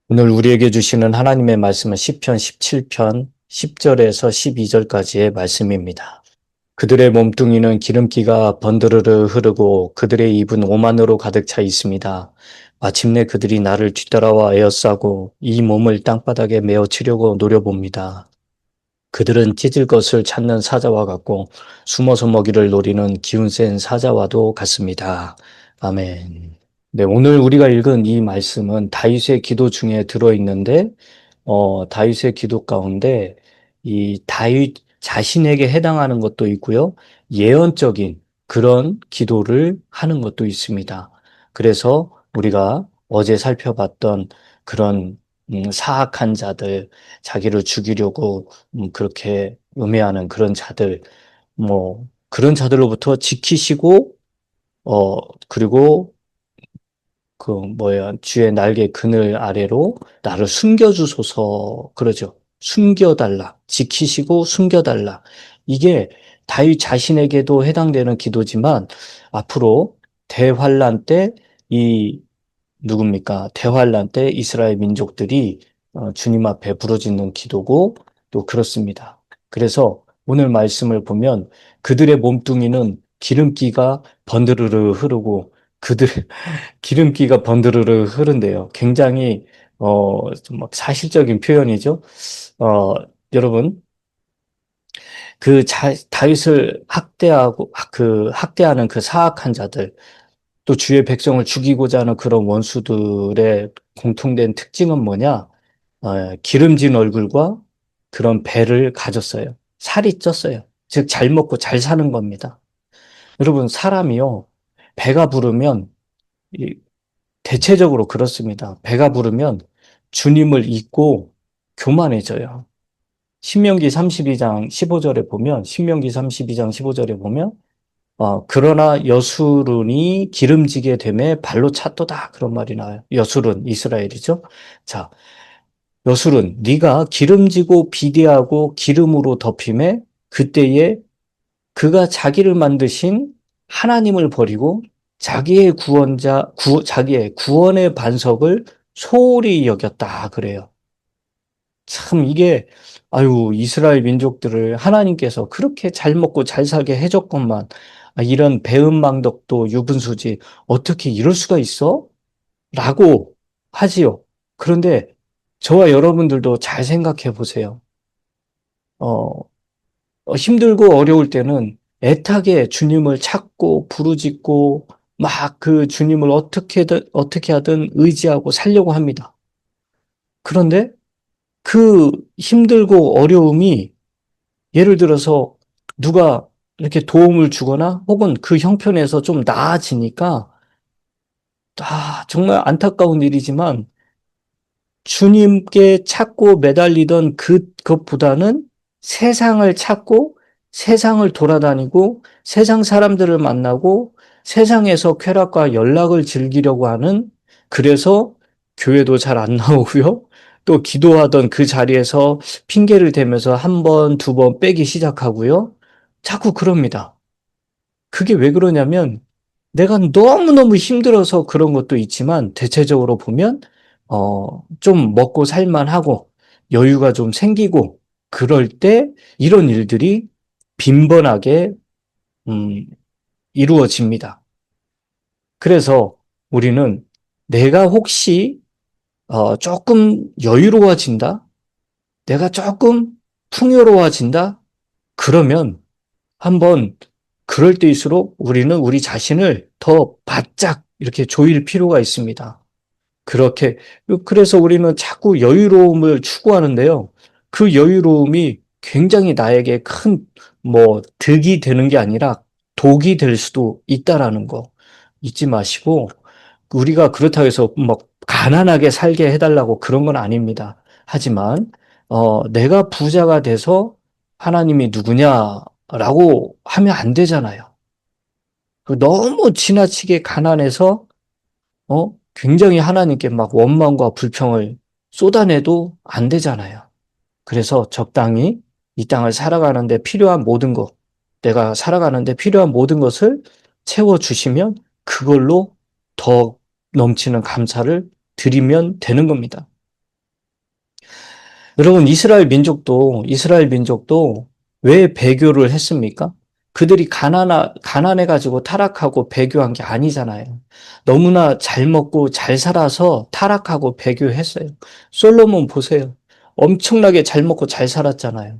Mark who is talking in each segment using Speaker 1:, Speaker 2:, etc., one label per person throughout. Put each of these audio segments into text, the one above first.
Speaker 1: 오늘 우리에게 주시는 하나님의 말씀은 시편 17편 10절에서 12절까지의 말씀입니다. 그들의 몸뚱이는 기름기가 번드르르 흐르고 그들의 입은 오만으로 가득 차 있습니다. 마침내 그들이 나를 뒤따라와 에워싸고 이 몸을 땅바닥에 메어치려고 노려봅니다. 그들은 찢을 것을 찾는 사자와 같고 숨어서 먹이를 노리는 기운센 사자와도 같습니다. 아멘. 네, 오늘 우리가 읽은 이 말씀은 다윗의 기도 중에 들어있는데, 다윗의 기도 가운데 이 다윗 자신에게 해당하는 것도 있고요. 예언적인 그런 기도를 하는 것도 있습니다. 그래서 우리가 어제 살펴봤던 그런 사악한 자들, 자기를 죽이려고 그렇게 음해하는 그런 자들, 그런 자들로부터 지키시고, 그리고 주의 날개 그늘 아래로 나를 숨겨주소서, 그러죠. 숨겨달라. 지키시고 숨겨달라. 이게 다윗 자신에게도 해당되는 기도지만, 앞으로 대환란 때, 이, 누굽니까? 대환란 때 이스라엘 민족들이 주님 앞에 부르짖는 기도고, 또 그렇습니다. 그래서 오늘 말씀을 보면 그들의 몸뚱이는 기름기가 번드르르 흐르고, 그들, 기름기가 번드르르 흐른대요. 굉장히 좀막 사실적인 표현이죠. 어, 여러분, 다윗을 학대하는 그 사악한 자들, 또 주의 백성을 죽이고자 하는 그런 원수들의 공통된 특징은 뭐냐? 기름진 얼굴과 그런 배를 가졌어요. 살이 쪘어요. 즉, 잘 먹고 잘 사는 겁니다. 여러분, 사람이요, 배가 부르면 대체적으로 그렇습니다. 배가 부르면 주님을 잊고 교만해져요. 신명기 32장 15절에 보면, 그러나 여수론이 기름지게 되매 발로 찼도다. 그런 말이 나와요. 여수론, 이스라엘이죠. 자, 여수론, 네가 기름지고 비대하고 기름으로 덮임에 그때에 그가 자기를 만드신 하나님을 버리고 자기의 구원의 반석을 소홀히 여겼다. 그래요. 참 이게, 아유, 이스라엘 민족들을 하나님께서 그렇게 잘 먹고 잘 살게 해줬건만, 이런 배은망덕도 유분수지, 어떻게 이럴 수가 있어? 라고 하지요. 그런데 저와 여러분들도 잘 생각해 보세요. 어, 힘들고 어려울 때는 애타게 주님을 찾고 부르짖고 막 그 주님을 어떻게 하든 의지하고 살려고 합니다. 그런데 그 힘들고 어려움이 예를 들어서 누가 이렇게 도움을 주거나 혹은 그 형편에서 좀 나아지니까 정말 안타까운 일이지만 주님께 찾고 매달리던 그것보다는 세상을 찾고 세상을 돌아다니고 세상 사람들을 만나고 세상에서 쾌락과 연락을 즐기려고 하는, 그래서 교회도 잘 안 나오고요. 또 기도하던 그 자리에서 핑계를 대면서 한 번, 두 번 빼기 시작하고요. 자꾸 그럽니다. 그게 왜 그러냐면 내가 너무너무 힘들어서 그런 것도 있지만 대체적으로 보면 좀 먹고 살만하고 여유가 좀 생기고 그럴 때 이런 일들이 빈번하게 음, 이루어집니다. 그래서 우리는 내가 혹시 조금 여유로워진다? 내가 조금 풍요로워진다? 그러면 한번 그럴 때일수록 우리는 우리 자신을 더 바짝 이렇게 조일 필요가 있습니다. 그렇게, 그래서 우리는 자꾸 여유로움을 추구하는데요. 그 여유로움이 굉장히 나에게 큰, 득이 되는 게 아니라 독이 될 수도 있다라는 거 잊지 마시고, 우리가 그렇다고 해서 가난하게 살게 해달라고 그런 건 아닙니다. 하지만, 내가 부자가 돼서 하나님이 누구냐라고 하면 안 되잖아요. 너무 지나치게 가난해서 굉장히 하나님께 막 원망과 불평을 쏟아내도 안 되잖아요. 그래서 적당히 이 땅을 살아가는데 필요한 모든 것, 내가 살아가는데 필요한 모든 것을 채워주시면 그걸로 더 넘치는 감사를 드리면 되는 겁니다. 여러분, 이스라엘 민족도 왜 배교를 했습니까? 그들이 가난해가지고 타락하고 배교한 게 아니잖아요. 너무나 잘 먹고 잘 살아서 타락하고 배교했어요. 솔로몬 보세요. 엄청나게 잘 먹고 잘 살았잖아요.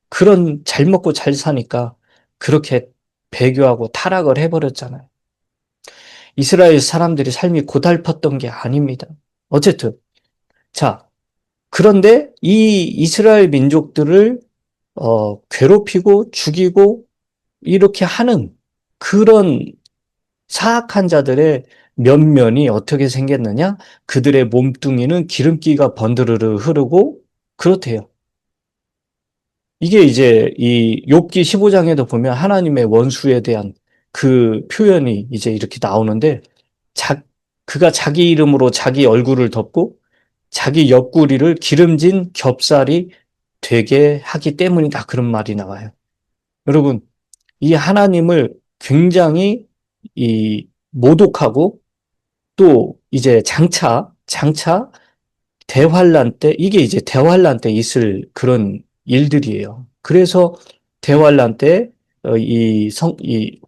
Speaker 1: 그런 잘 먹고 잘 사니까 그렇게 배교하고 타락을 해버렸잖아요. 이스라엘 사람들이 삶이 고달팠던 게 아닙니다. 어쨌든. 자, 그런데 이 이스라엘 민족들을 괴롭히고 죽이고 이렇게 하는 그런 사악한 자들의 면면이 어떻게 생겼느냐? 그들의 몸뚱이는 기름기가 번드르르 흐르고 그렇대요. 이게 이제 이 욥기 15장에도 보면 하나님의 원수에 대한 그 표현이 이제 이렇게 나오는데 그가 자기 이름으로 자기 얼굴을 덮고 자기 옆구리를 기름진 겹살이 되게 하기 때문이다. 그런 말이 나와요. 여러분, 이 하나님을 굉장히 이 모독하고 또 이제 장차 대환란 때, 이게 이제 대환란 때 있을 그런 일들이에요. 그래서 대환란 때, 이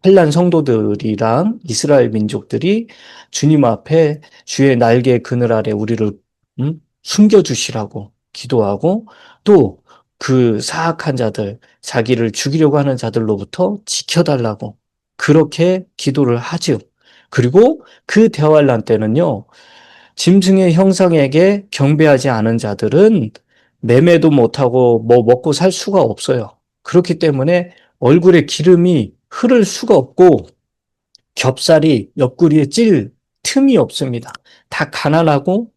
Speaker 1: 환란 성도들이랑 이스라엘 민족들이 주님 앞에 주의 날개 그늘 아래 우리를, 숨겨주시라고 기도하고 또 그 사악한 자들, 자기를 죽이려고 하는 자들로부터 지켜달라고 그렇게 기도를 하죠. 그리고 그 대환란 때는요, 짐승의 형상에게 경배하지 않은 자들은 매매도 못하고 뭐 먹고 살 수가 없어요. 그렇기 때문에 얼굴에 기름이 흐를 수가 없고 겹살이 옆구리에 찔 틈이 없습니다. 다 가난하고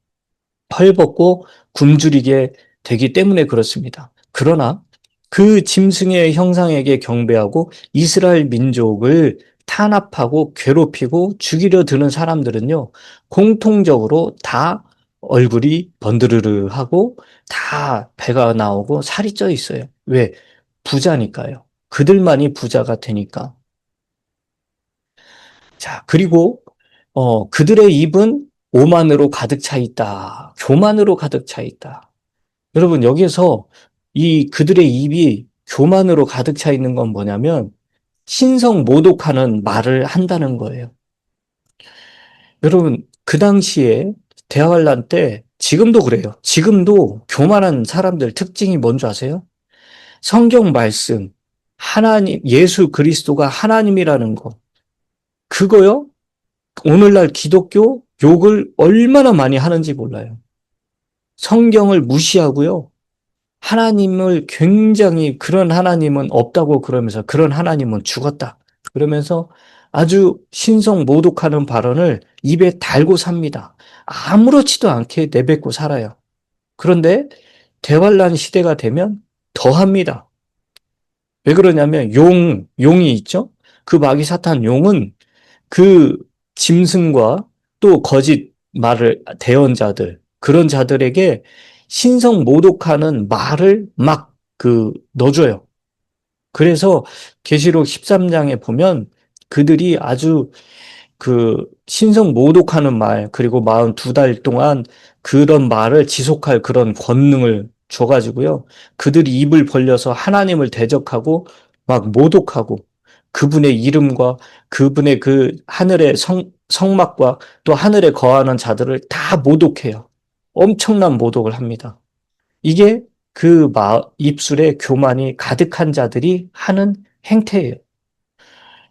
Speaker 1: 헐벗고 굶주리게 되기 때문에 그렇습니다. 그러나 그 짐승의 형상에게 경배하고 이스라엘 민족을 탄압하고 괴롭히고 죽이려 드는 사람들은요, 공통적으로 다 얼굴이 번드르르하고 다 배가 나오고 살이 쪄 있어요. 왜? 부자니까요. 그들만이 부자가 되니까. 자, 그리고 그들의 입은 오만으로 가득 차 있다. 교만으로 가득 차 있다. 여러분, 여기에서 이 그들의 입이 교만으로 가득 차 있는 건 뭐냐면 신성 모독하는 말을 한다는 거예요. 여러분, 그 당시에 대환란 때 지금도 그래요. 지금도 교만한 사람들 특징이 뭔지 아세요? 성경 말씀, 하나님, 예수 그리스도가 하나님이라는 거. 그거요? 오늘날 기독교 욕을 얼마나 많이 하는지 몰라요. 성경을 무시하고요. 하나님을 굉장히 그런 하나님은 없다고 그러면서 그런 하나님은 죽었다. 그러면서 아주 신성 모독하는 발언을 입에 달고 삽니다. 아무렇지도 않게 내뱉고 살아요. 그런데 대환란 시대가 되면 더 합니다. 왜 그러냐면 용이 있죠? 그 마귀 사탄 용은 그 짐승과 또 거짓 말을 대언자들 그런 자들에게 신성 모독하는 말을 막 넣어줘요. 그래서 계시록 13장에 보면 그들이 아주 신성 모독하는 말 그리고 42달 동안 그런 말을 지속할 그런 권능을 줘가지고요. 그들이 입을 벌려서 하나님을 대적하고 막 모독하고 그분의 이름과 그분의 그 하늘의 성막과 또 하늘에 거하는 자들을 다 모독해요. 엄청난 모독을 합니다. 이게 입술에 교만이 가득한 자들이 하는 행태예요.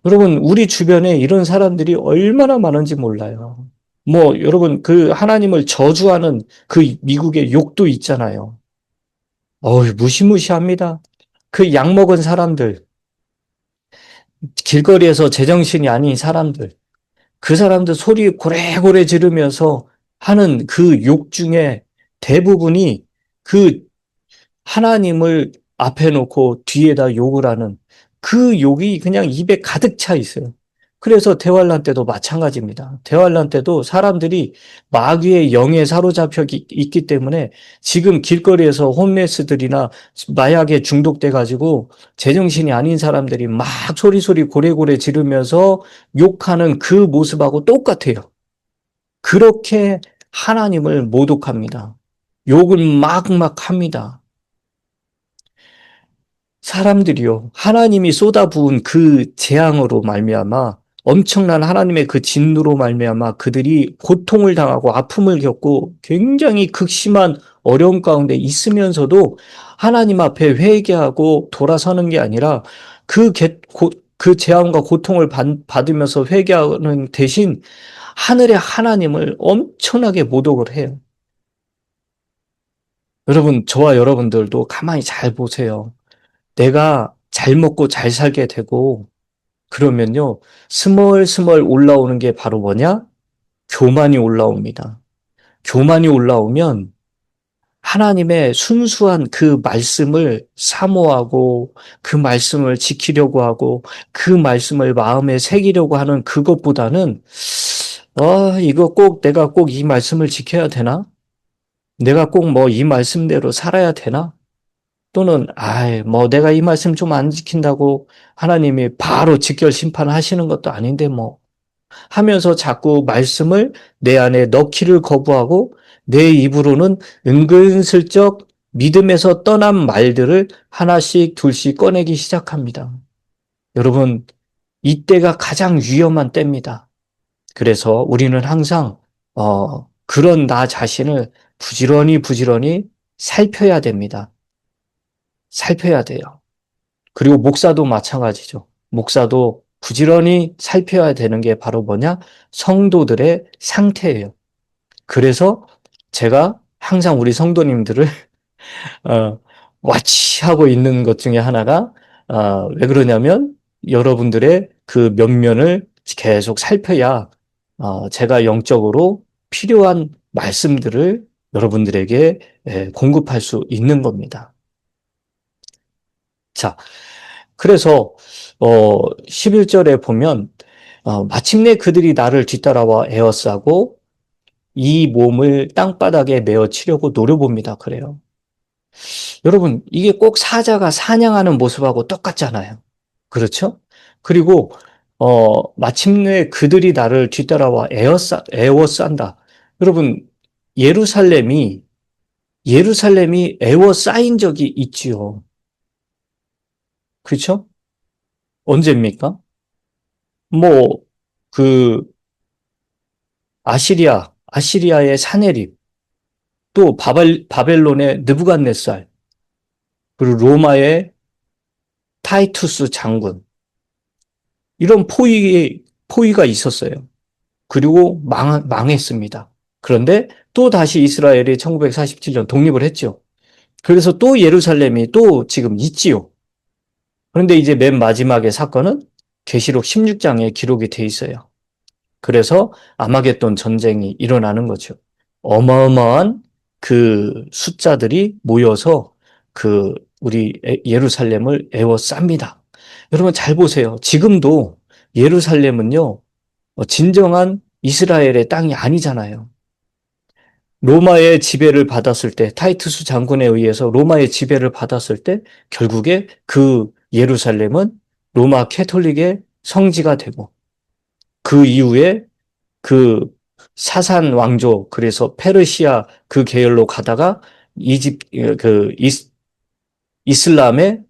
Speaker 1: 여러분, 우리 주변에 이런 사람들이 얼마나 많은지 몰라요. 여러분, 그 하나님을 저주하는 그 미국의 욕도 있잖아요. 무시무시합니다. 그 약 먹은 사람들, 길거리에서 제정신이 아닌 사람들, 그 사람들 소리 고래고래 지르면서 하는 그 욕 중에 대부분이 그 하나님을 앞에 놓고 뒤에다 욕을 하는 그 욕이 그냥 입에 가득 차 있어요. 그래서 대환란 때도 마찬가지입니다. 대환란 때도 사람들이 마귀의 영에 사로잡혀 있기 때문에 지금 길거리에서 홈레스들이나 마약에 중독돼 가지고 제정신이 아닌 사람들이 막 소리소리 고래고래 지르면서 욕하는 그 모습하고 똑같아요. 그렇게 하나님을 모독합니다. 욕을 막막 합니다. 사람들이요, 하나님이 쏟아부은 그 재앙으로 말미암아 엄청난 하나님의 그 진노로 말미암아 그들이 고통을 당하고 아픔을 겪고 굉장히 극심한 어려움 가운데 있으면서도 하나님 앞에 회개하고 돌아서는 게 아니라 그 재앙과 고통을 받으면서 회개하는 대신 하늘의 하나님을 엄청나게 모독을 해요. 여러분, 저와 여러분들도 가만히 잘 보세요. 내가 잘 먹고 잘 살게 되고 그러면요, 스멀스멀 올라오는 게 바로 뭐냐? 교만이 올라옵니다. 교만이 올라오면 하나님의 순수한 그 말씀을 사모하고 그 말씀을 지키려고 하고 그 말씀을 마음에 새기려고 하는 그것보다는 이거 꼭 내가 꼭 이 말씀을 지켜야 되나? 내가 꼭 뭐 이 말씀대로 살아야 되나? 또는 뭐 내가 이 말씀 좀 안 지킨다고 하나님이 바로 직결 심판하시는 것도 아닌데 뭐 하면서 자꾸 말씀을 내 안에 넣기를 거부하고 내 입으로는 은근슬쩍 믿음에서 떠난 말들을 하나씩 둘씩 꺼내기 시작합니다. 여러분, 이때가 가장 위험한 때입니다. 그래서 우리는 항상 그런 나 자신을 부지런히 살펴야 됩니다. 살펴야 돼요. 그리고 목사도 마찬가지죠. 목사도 부지런히 살펴야 되는 게 바로 뭐냐? 성도들의 상태예요. 그래서 제가 항상 우리 성도님들을 와치하고 있는 것 중에 하나가 왜 그러냐면 여러분들의 그 면면을 계속 살펴야 제가 영적으로 필요한 말씀들을 여러분들에게 공급할 수 있는 겁니다. 자, 그래서 11절에 보면 마침내 그들이 나를 뒤따라와 에워싸고 이 몸을 땅바닥에 메어 치려고 노려봅니다. 그래요. 여러분, 이게 꼭 사자가 사냥하는 모습하고 똑같잖아요. 그렇죠? 그리고 마침내 그들이 나를 뒤따라와 에워싼다. 여러분, 예루살렘이 에워싸인 적이 있지요. 그렇죠? 언제입니까? 뭐, 그, 아시리아의 사네립, 또 바벨론의 느부갓네살, 그리고 로마의 타이투스 장군, 이런 포위가 있었어요. 그리고 망했습니다. 그런데 또 다시 이스라엘이 1947년 독립을 했죠. 그래서 또 예루살렘이 또 지금 있지요. 그런데 이제 맨 마지막의 사건은 계시록 16장에 기록이 돼 있어요. 그래서 아마겟돈 전쟁이 일어나는 거죠. 어마어마한 그 숫자들이 모여서 그 우리 예루살렘을 에워쌉니다. 여러분 잘 보세요. 지금도 예루살렘은요, 진정한 이스라엘의 땅이 아니잖아요. 로마의 지배를 받았을 때, 타이투스 장군에 의해서 로마의 지배를 받았을 때, 결국에 그 예루살렘은 로마 캐톨릭의 성지가 되고, 그 이후에 그 사산 왕조, 그래서 페르시아 그 계열로 가다가 이집, 이슬람의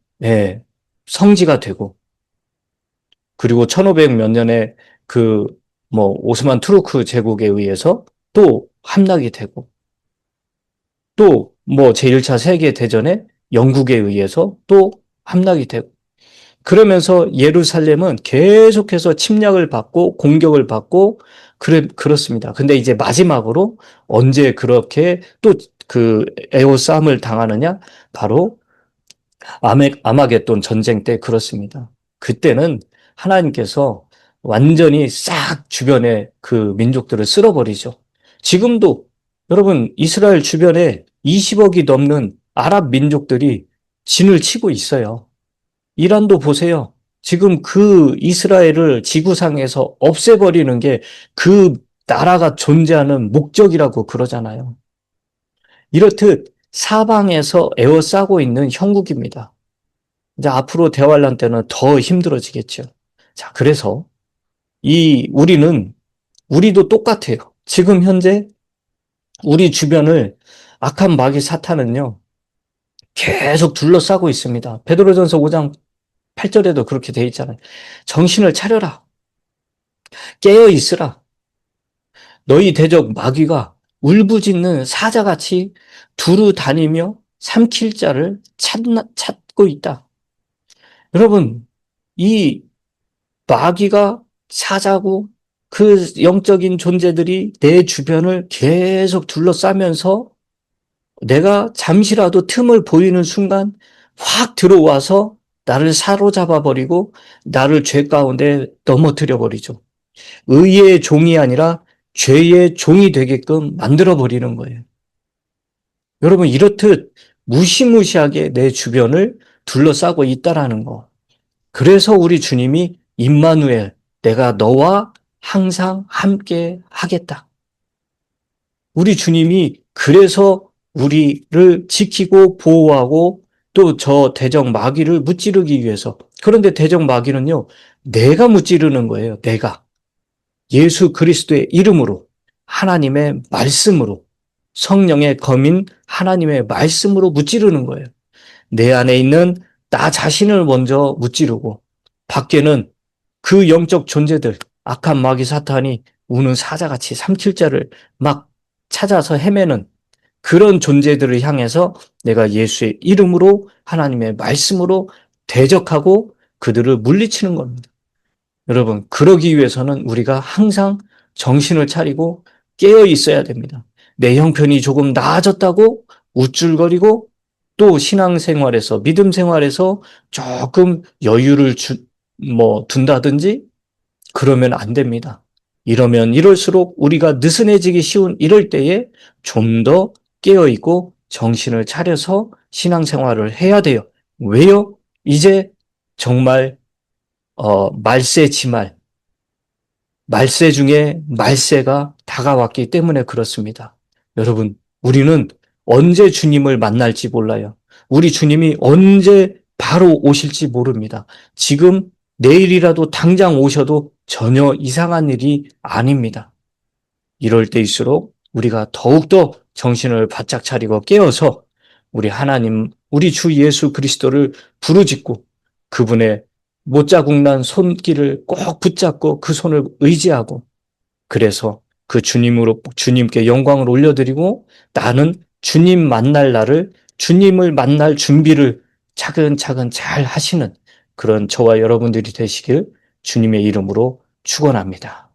Speaker 1: 성지가 되고, 그리고 1500 몇 년에 그 오스만 투르크 제국에 의해서 또 함락이 되고, 또 제1차 세계대전에 영국에 의해서 또 함락이 되고, 그러면서 예루살렘은 계속해서 침략을 받고 공격을 받고 그렇습니다. 근데 이제 마지막으로 언제 그렇게 또 그 에워싸움을 당하느냐? 바로 아마겟돈 전쟁 때 그렇습니다. 그때는 하나님께서 완전히 싹 주변에 그 민족들을 쓸어버리죠. 지금도 여러분 이스라엘 주변에 20억이 넘는 아랍 민족들이 진을 치고 있어요. 이란도 보세요. 지금 그 이스라엘을 지구상에서 없애버리는 게 그 나라가 존재하는 목적이라고 그러잖아요. 이렇듯 사방에서 에워싸고 있는 형국입니다. 이제 앞으로 대환란 때는 더 힘들어지겠죠. 자, 그래서 우리도 똑같아요. 지금 현재 우리 주변을 악한 마귀 사탄은요, 계속 둘러싸고 있습니다. 베드로전서 5장 8절에도 그렇게 돼 있잖아요. 정신을 차려라. 깨어 있으라. 너희 대적 마귀가 울부짖는 사자같이 두루 다니며 삼킬 자를 찾고 있다. 여러분, 이 마귀가 사자고 그 영적인 존재들이 내 주변을 계속 둘러싸면서 내가 잠시라도 틈을 보이는 순간 확 들어와서 나를 사로잡아 버리고 나를 죄 가운데 넘어뜨려 버리죠. 의의 종이 아니라 죄의 종이 되게끔 만들어 버리는 거예요. 여러분, 이렇듯 무시무시하게 내 주변을 둘러싸고 있다라는 거. 그래서 우리 주님이 임마누엘, 내가 너와 항상 함께 하겠다. 우리 주님이 그래서 우리를 지키고 보호하고 또 저 대적 마귀를 무찌르기 위해서. 그런데 대적 마귀는요, 내가 무찌르는 거예요. 내가. 예수 그리스도의 이름으로, 하나님의 말씀으로, 성령의 검인 하나님의 말씀으로 무찌르는 거예요. 내 안에 있는 나 자신을 먼저 무찌르고 밖에는 그 영적 존재들, 악한 마귀 사탄이 우는 사자같이 삼킬 자를 막 찾아서 헤매는 그런 존재들을 향해서 내가 예수의 이름으로 하나님의 말씀으로 대적하고 그들을 물리치는 겁니다. 여러분, 그러기 위해서는 우리가 항상 정신을 차리고 깨어 있어야 됩니다. 내 형편이 조금 나아졌다고 우쭐거리고 또 신앙생활에서, 믿음 생활에서 조금 여유를 둔다든지 그러면 안 됩니다. 이러면 이럴수록 우리가 느슨해지기 쉬운 이럴 때에 좀 더 깨어있고 정신을 차려서 신앙생활을 해야 돼요. 왜요? 이제 정말 말세지말, 말세 중에 말세가 다가왔기 때문에 그렇습니다. 여러분, 우리는 언제 주님을 만날지 몰라요. 우리 주님이 언제 바로 오실지 모릅니다. 지금 내일이라도 당장 오셔도 전혀 이상한 일이 아닙니다. 이럴 때일수록 우리가 더욱더 정신을 바짝 차리고 깨어서 우리 하나님, 우리 주 예수 그리스도를 부르짖고 그분의 못자국난 손길을 꼭 붙잡고 그 손을 의지하고 그래서 그 주님께 영광을 올려드리고 나는 주님 만날 날을 주님을 만날 준비를 차근차근 잘 하시는 그런 저와 여러분들이 되시길 주님의 이름으로 축원합니다.